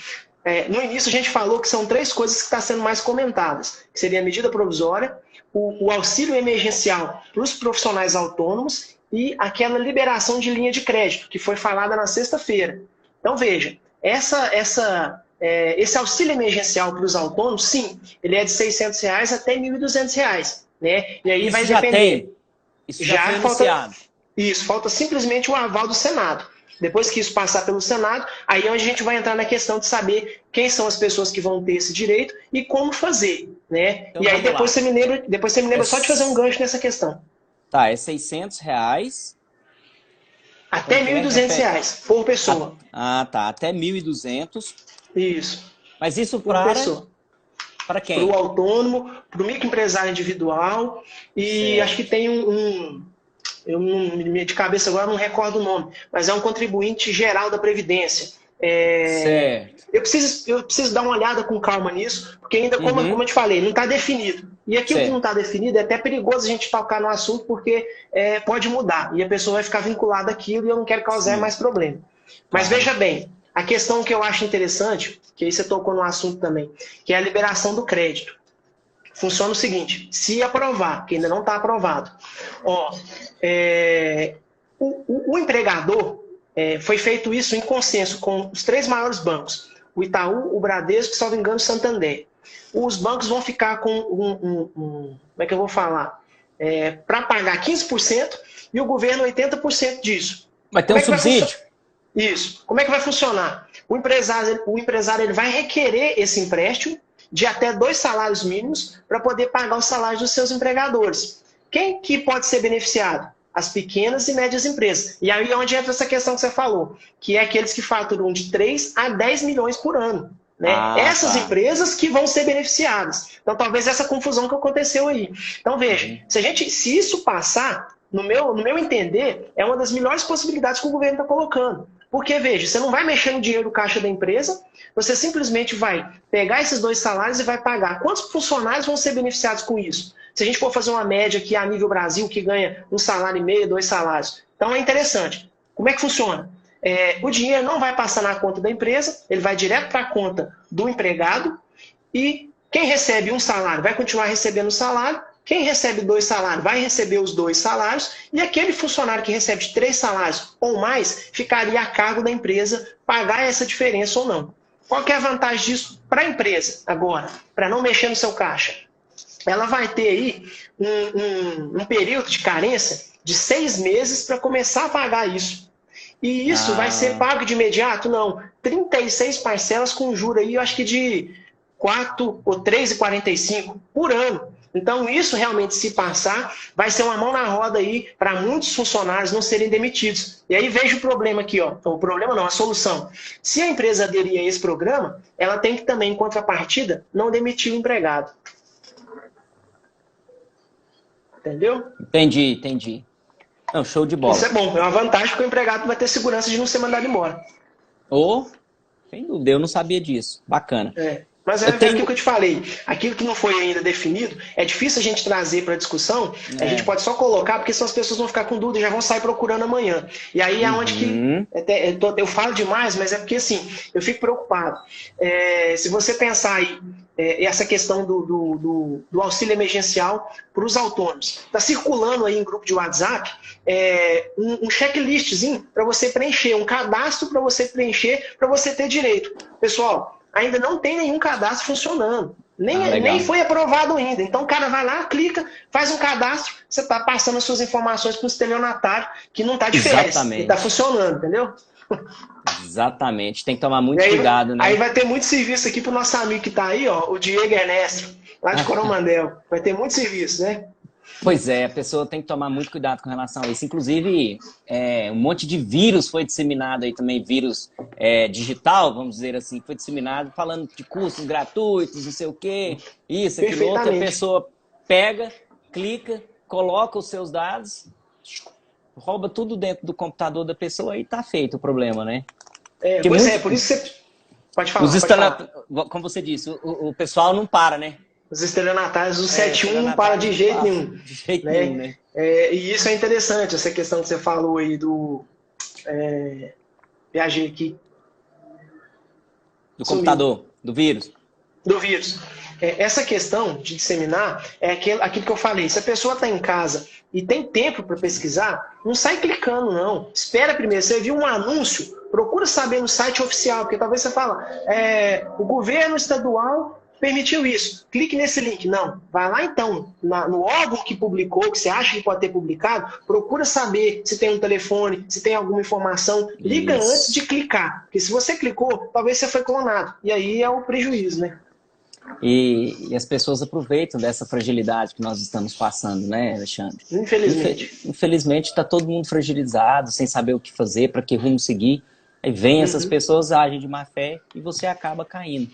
No início a gente falou que são 3 coisas que estão sendo mais comentadas. Que seria a medida provisória, o auxílio emergencial para os profissionais autônomos e aquela liberação de linha de crédito, que foi falada na sexta-feira. Então veja, esse auxílio emergencial para os autônomos, sim, ele é de R$600 até R$1.200. Né? E aí isso vai já depender. Tem. Isso já foi iniciado. Falta simplesmente o aval do Senado. Depois que isso passar pelo Senado, aí é onde a gente vai entrar na questão de saber quem são as pessoas que vão ter esse direito e como fazer. Né? Então, e aí depois você me lembra só de fazer um gancho nessa questão. Tá, é R$600. Até R$1.200 por pessoa. Tá. Até 1.200. Isso. Mas isso para quem? Para o autônomo, para o microempresário individual e acho que tem eu de cabeça agora não recordo o nome, mas é um contribuinte geral da Previdência. Certo. Eu preciso dar uma olhada com calma nisso, porque ainda, como eu te falei, não está definido. E aquilo que não está definido é até perigoso a gente tocar no assunto, porque pode mudar. E a pessoa vai ficar vinculada àquilo e eu não quero causar mais problema. Mas veja bem, a questão que eu acho interessante, que aí você tocou no assunto também, que é a liberação do crédito. Funciona o seguinte, se aprovar, que ainda não está aprovado, o empregador, foi feito isso em consenso com os 3 maiores bancos, o Itaú, o Bradesco e, se não me engano, o Santander. Os bancos vão ficar com como é que eu vou falar? Para pagar 15% e o governo 80% disso. Vai ter um subsídio? Isso. Como é que vai funcionar? O empresário ele vai requerer esse empréstimo de até 2 salários mínimos para poder pagar os salários dos seus empregadores. Quem que pode ser beneficiado? As pequenas e médias empresas. E aí é onde entra essa questão que você falou, que é aqueles que faturam de 3 a 10 milhões por ano. Né? Essas empresas que vão ser beneficiadas. Então, talvez essa confusão que aconteceu aí. Então, veja, se isso passar, no meu entender, é uma das melhores possibilidades que o governo está colocando. Porque, veja, você não vai mexer no dinheiro do caixa da empresa, você simplesmente vai pegar esses 2 salários e vai pagar. Quantos funcionários vão ser beneficiados com isso? Se a gente for fazer uma média aqui a nível Brasil, que ganha 1,5 salário, 2 salários. Então, é interessante. Como é que funciona? o dinheiro não vai passar na conta da empresa, ele vai direto para a conta do empregado e quem recebe um salário vai continuar recebendo o salário, quem recebe 2 salários vai receber os 2 salários e aquele funcionário que recebe 3 salários ou mais ficaria a cargo da empresa pagar essa diferença ou não. Qual que é a vantagem disso para a empresa agora, para não mexer no seu caixa? Ela vai ter aí um período de carência de 6 meses para começar a pagar isso. E isso vai ser pago de imediato? Não. 36 parcelas com juro aí, eu acho que de 4 ou 3,45 por ano. Então, isso realmente, se passar, vai ser uma mão na roda aí para muitos funcionários não serem demitidos. E aí veja o problema aqui, ó. O problema não, a solução. Se a empresa aderir a esse programa, ela tem que também, em contrapartida, não demitir o empregado. Entendeu? Entendi. Não, show de bola. Isso é bom, é uma vantagem porque o empregado vai ter segurança de não ser mandado embora. Sem dúvida, eu não sabia disso. Bacana. Mas é aquilo que eu te falei, aquilo que não foi ainda definido, é difícil a gente trazer para a discussão, a gente pode só colocar, porque senão as pessoas vão ficar com dúvida e já vão sair procurando amanhã. E aí é onde que eu falo demais, mas é porque assim, eu fico preocupado. Se você pensar aí, essa questão do auxílio emergencial para os autônomos, está circulando aí em grupo de WhatsApp um checklistzinho para você preencher, um cadastro para você preencher, para você ter direito. Pessoal, ainda não tem nenhum cadastro funcionando. Nem foi aprovado ainda. Então o cara vai lá, clica, faz um cadastro, você está passando as suas informações para o estelionatário, que não está de férias, ele está funcionando, entendeu? Exatamente, tem que tomar muito cuidado, né? Aí vai ter muito serviço aqui para o nosso amigo que está aí, ó, o Diego Ernesto, lá de Coromandel. Vai ter muito serviço, né? Pois é, a pessoa tem que tomar muito cuidado com relação a isso. Inclusive, um monte de vírus foi disseminado aí também, vírus digital, vamos dizer assim, foi disseminado falando de cursos gratuitos, não sei o quê, isso, aquilo outro. A pessoa pega, clica, coloca os seus dados, rouba tudo dentro do computador da pessoa e tá feito o problema, né? Por isso que você... Pode falar. Como você disse, o pessoal não para, né? Os estelionatários, o 71 não para de jeito nenhum. De jeito nenhum, né? E isso é interessante, essa questão que você falou aí do... Viajei aqui. Do computador, do vírus. Do vírus. Essa questão de disseminar é aquilo que eu falei. Se a pessoa está em casa e tem tempo para pesquisar, não sai clicando, não. Espera primeiro. Você viu um anúncio, procura saber no site oficial, porque talvez você fala, o governo estadual permitiu isso. Clique nesse link. Não. Vai lá então, no órgão que publicou, que você acha que pode ter publicado, procura saber se tem um telefone, se tem alguma informação. Liga antes de clicar. Porque se você clicou, talvez você foi clonado. E aí é o prejuízo, né? E as pessoas aproveitam dessa fragilidade que nós estamos passando, né, Alexandre? Infelizmente. Infelizmente está todo mundo fragilizado, sem saber o que fazer, para que rumo seguir. Aí vem essas pessoas, agem de má fé e você acaba caindo.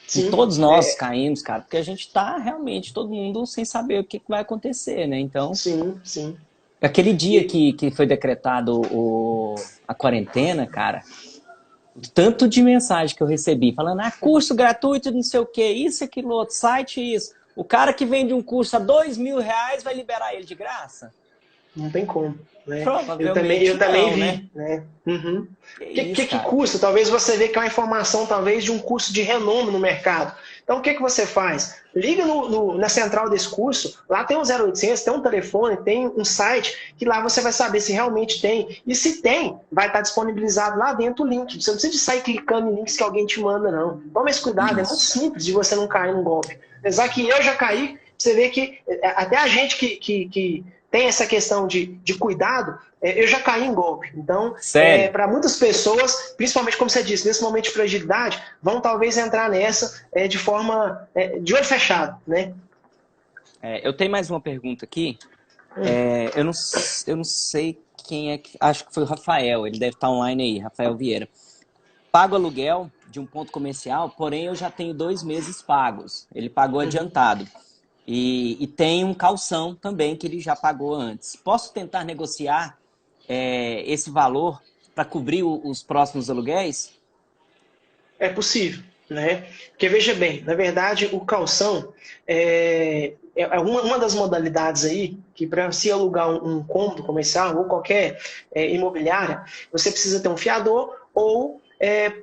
Sim, e todos nós caímos, cara, porque a gente está realmente, todo mundo, sem saber o que vai acontecer, né? Então, sim. Aquele dia que foi decretado a quarentena, cara, o tanto de mensagem que eu recebi, falando, curso gratuito, não sei o que, isso, aquilo, outro, site, isso. O cara que vende um curso a R$2.000 vai liberar ele de graça? Não tem como. Né? Provavelmente eu também vi. Né? Que custa? Talvez você vê que é uma informação talvez de um curso de renome no mercado. Então o que você faz? Liga na central desse curso, lá tem um 0800, tem um telefone, tem um site, que lá você vai saber se realmente tem. E se tem, vai estar disponibilizado lá dentro o link. Você não precisa de sair clicando em links que alguém te manda, não. Toma esse cuidado, é muito simples de você não cair num golpe. Apesar que eu já caí, você vê que até a gente que tem essa questão de cuidado, eu já caí em golpe. Então, para muitas pessoas, principalmente como você disse, nesse momento de fragilidade, vão talvez entrar nessa de forma de olho fechado, né? Eu tenho mais uma pergunta aqui. Eu não sei quem é que... Acho que foi o Rafael, ele deve estar online aí, Rafael Vieira. Pago aluguel de um ponto comercial, porém eu já tenho 2 meses pagos. Ele pagou adiantado. E tem um calção também que ele já pagou antes. Posso tentar negociar esse valor para cobrir os próximos aluguéis? É possível, né? Porque veja bem, na verdade o calção é uma das modalidades aí que para se alugar um cômodo comercial ou qualquer imobiliária, você precisa ter um fiador ou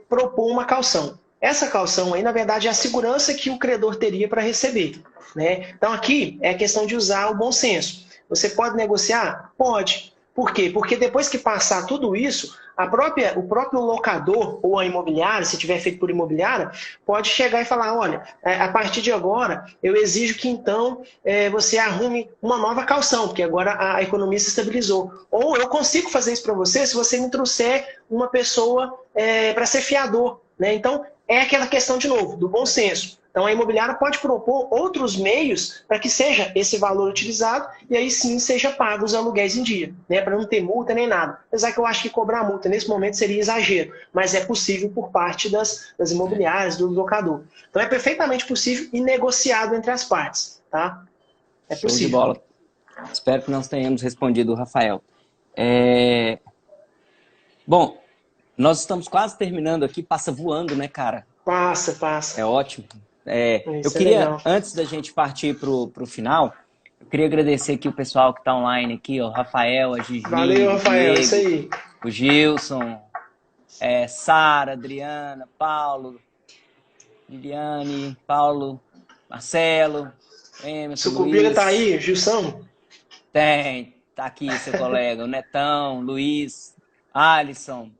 propor uma caução. Essa caução aí, na verdade, é a segurança que o credor teria para receber, né? Então aqui é a questão de usar o bom senso. Você pode negociar? Pode. Por quê? Porque depois que passar tudo isso, o próprio locador ou a imobiliária, se tiver feito por imobiliária, pode chegar e falar, olha, a partir de agora, eu exijo que então você arrume uma nova caução, porque agora a economia se estabilizou. Ou eu consigo fazer isso para você se você me trouxer uma pessoa para ser fiador, né? Então, é aquela questão, de novo, do bom senso. Então, a imobiliária pode propor outros meios para que seja esse valor utilizado e aí sim seja pago os aluguéis em dia, né? Para não ter multa nem nada. Apesar que eu acho que cobrar multa nesse momento seria exagero, mas é possível por parte das imobiliárias, do locador. Então, é perfeitamente possível e negociado entre as partes, tá? É Show possível. de bola. Espero que nós tenhamos respondido o Rafael. Bom, nós estamos quase terminando aqui, passa voando, né, cara? Passa. É ótimo. Eu Isso queria, legal. antes da gente partir para o final, eu queria agradecer aqui o pessoal que está online aqui, ó, Rafael, a Gigi, Valeu, o Rafael, Diego, isso aí. o Gilson, Sara, Adriana, Paulo, Liliane, Paulo, Marcelo, Emerson, Sucupira Luiz. tá aí, Gilson? Tá aqui seu colega, o Netão, Luiz, Alisson,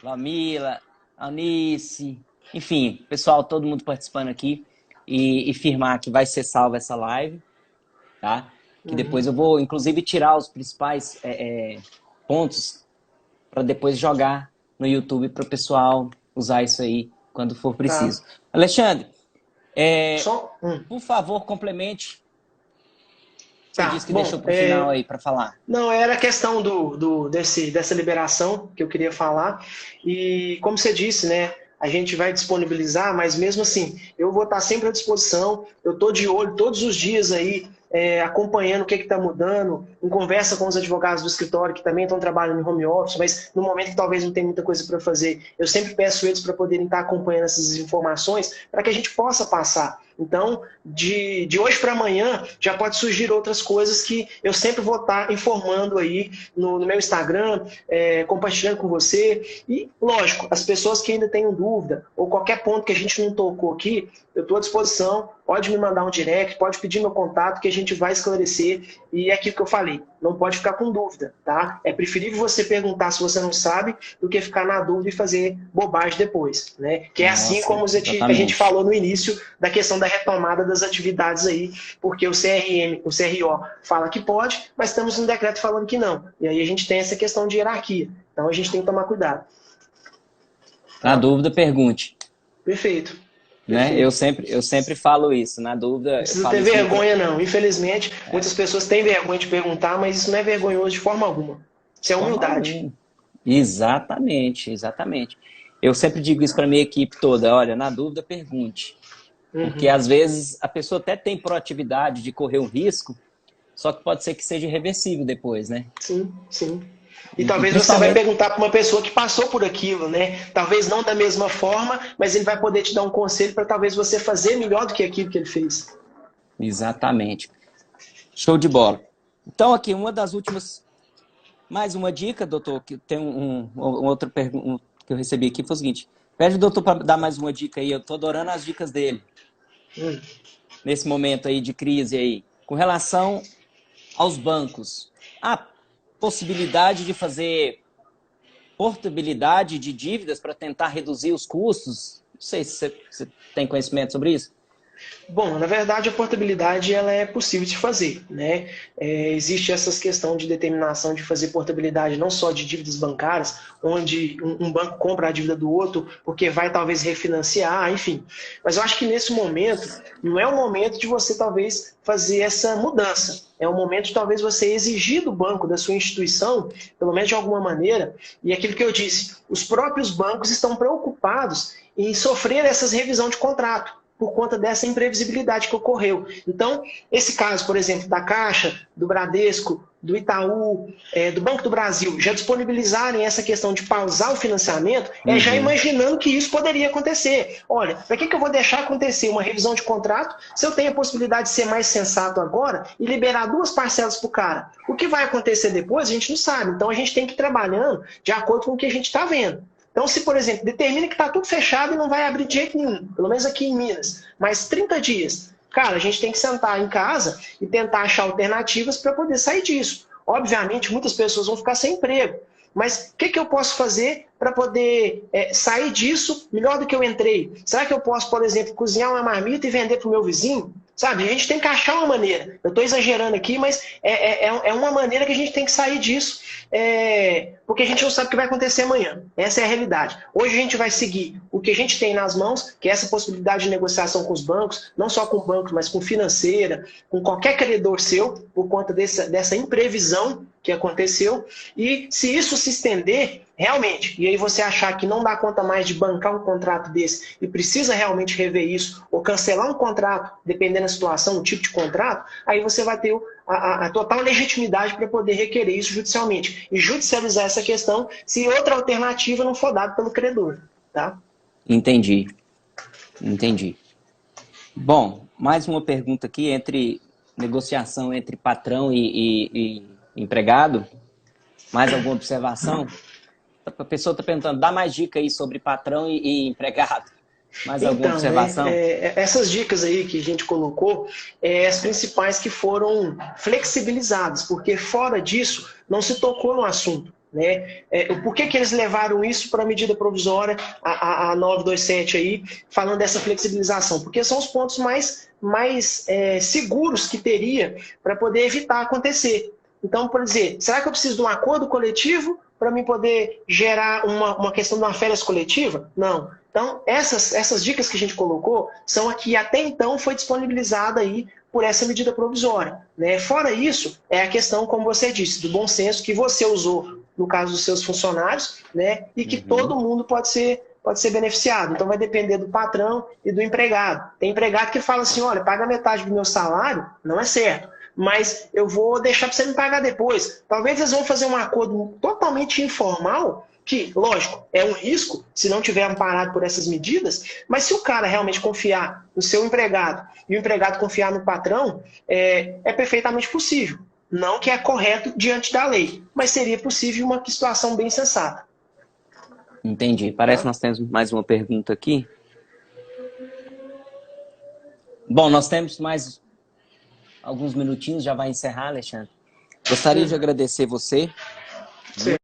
Lamila, Anice, enfim, pessoal, todo mundo participando aqui e firmar que vai ser salva essa live, tá? Que depois eu vou, inclusive, tirar os principais pontos para depois jogar no YouTube para o pessoal usar isso aí quando for preciso. Tá. Alexandre, Só... por favor, complemente. Você Tá, disse que bom, deixou para o final aí para falar. não, era a questão dessa liberação que eu queria falar. E como você disse, né? A gente vai disponibilizar, mas mesmo assim, eu vou estar sempre à disposição. Eu estou de olho todos os dias aí, acompanhando o que está mudando, em conversa com os advogados do escritório que também estão trabalhando em home office, mas no momento que talvez não tenha muita coisa para fazer, eu sempre peço eles para poderem estar acompanhando essas informações para que a gente possa passar. Então, de hoje para amanhã, já pode surgir outras coisas que eu sempre vou estar informando aí no meu Instagram, compartilhando com você. E, lógico, as pessoas que ainda tenham dúvida ou qualquer ponto que a gente não tocou aqui, eu estou à disposição. Pode me mandar um direct, pode pedir meu contato que a gente vai esclarecer. E é aquilo que eu falei, não pode ficar com dúvida, tá? É preferível você perguntar se você não sabe do que ficar na dúvida e fazer bobagem depois, né? Que é assim como a gente falou no início da questão da retomada das atividades aí, porque o CRO fala que pode, mas estamos no decreto falando que não. E aí a gente tem essa questão de hierarquia. Então a gente tem que tomar cuidado. Na dúvida, pergunte. Perfeito. Né? Eu sempre falo isso, na dúvida... Não precisa ter vergonha, não. Infelizmente, muitas pessoas têm vergonha de perguntar, mas isso não é vergonhoso de forma alguma. Isso é humildade. Exatamente. Eu sempre digo isso para minha equipe toda, olha, na dúvida, pergunte. Porque às vezes a pessoa até tem proatividade de correr um risco, só que pode ser que seja irreversível depois, né? Sim. E talvez você vai perguntar para uma pessoa que passou por aquilo, né? Talvez não da mesma forma, mas ele vai poder te dar um conselho para talvez você fazer melhor do que aquilo que ele fez. Exatamente. Show de bola. Então, aqui, uma das últimas... Mais uma dica, doutor, que tem outra pergunta que eu recebi aqui, foi o seguinte. Pede o doutor para dar mais uma dica aí. Eu estou adorando as dicas dele. Nesse momento aí de crise aí. Com relação aos bancos. Possibilidade de fazer portabilidade de dívidas para tentar reduzir os custos? Não sei se você tem conhecimento sobre isso. Bom, na verdade, a portabilidade ela é possível de fazer, né? Existe essa questão de determinação de fazer portabilidade não só de dívidas bancárias, onde um banco compra a dívida do outro porque vai talvez refinanciar, enfim. Mas eu acho que nesse momento, não é o momento de você talvez fazer essa mudança. É o momento de talvez você exigir do banco, da sua instituição, pelo menos de alguma maneira, e aquilo que eu disse, os próprios bancos estão preocupados em sofrer essas revisões de contrato. por conta dessa imprevisibilidade que ocorreu. Então, esse caso, por exemplo, da Caixa, do Bradesco, do Itaú, do Banco do Brasil, já disponibilizarem essa questão de pausar o financiamento, já imaginando que isso poderia acontecer. Olha, para que eu vou deixar acontecer uma revisão de contrato se eu tenho a possibilidade de ser mais sensato agora e liberar 2 parcelas para o cara? O que vai acontecer depois, a gente não sabe. Então, a gente tem que ir trabalhando de acordo com o que a gente está vendo. Então, se, por exemplo, determina que está tudo fechado e não vai abrir de jeito nenhum, pelo menos aqui em Minas, mais 30 dias, cara, a gente tem que sentar em casa e tentar achar alternativas para poder sair disso. Obviamente, muitas pessoas vão ficar sem emprego, mas o que eu posso fazer para poder sair disso melhor do que eu entrei? Será que eu posso, por exemplo, cozinhar uma marmita e vender para o meu vizinho? Sabe, a gente tem que achar uma maneira. Eu estou exagerando aqui, mas é uma maneira que a gente tem que sair disso, porque a gente não sabe o que vai acontecer amanhã. Essa é a realidade. Hoje a gente vai seguir o que a gente tem nas mãos, que é essa possibilidade de negociação com os bancos, não só com bancos, mas com financeira, com qualquer credor seu, por conta dessa imprevisão que aconteceu. E se isso se estender, realmente, e aí você achar que não dá conta mais de bancar um contrato desse e precisa realmente rever isso, ou cancelar um contrato, dependendo da situação, o tipo de contrato, aí você vai ter a total legitimidade para poder requerer isso judicialmente e judicializar essa questão se outra alternativa não for dada pelo credor. Tá? Entendi. Bom, mais uma pergunta aqui entre negociação entre patrão e empregado. Mais alguma observação? A pessoa está perguntando, dá mais dica aí sobre patrão e empregado. Mais alguma observação? Essas dicas aí que a gente colocou, as principais que foram flexibilizadas, porque fora disso não se tocou no assunto. Né? Por que eles levaram isso para a medida provisória, a 927 aí, falando dessa flexibilização? Porque são os pontos mais seguros que teria para poder evitar acontecer. Então, por dizer, será que eu preciso de um acordo coletivo para mim poder gerar uma questão de uma férias coletiva? Não. Então, essas dicas que a gente colocou são a que até então foi disponibilizada aí por essa medida provisória. Né? Fora isso, é a questão, como você disse, do bom senso que você usou no caso dos seus funcionários, né? E que todo mundo pode ser beneficiado. Então vai depender do patrão e do empregado. Tem empregado que fala assim, olha, paga metade do meu salário, não é certo, mas eu vou deixar para você me pagar depois. Talvez eles vão fazer um acordo totalmente informal, que, lógico, é um risco se não tiver amparado por essas medidas, mas se o cara realmente confiar no seu empregado e o empregado confiar no patrão, é perfeitamente possível. Não que é correto diante da lei, mas seria possível uma situação bem sensata. Entendi. Parece que nós temos mais uma pergunta aqui. Bom, nós temos mais alguns minutinhos, já vai encerrar, Alexandre. Gostaria de agradecer você. Sim.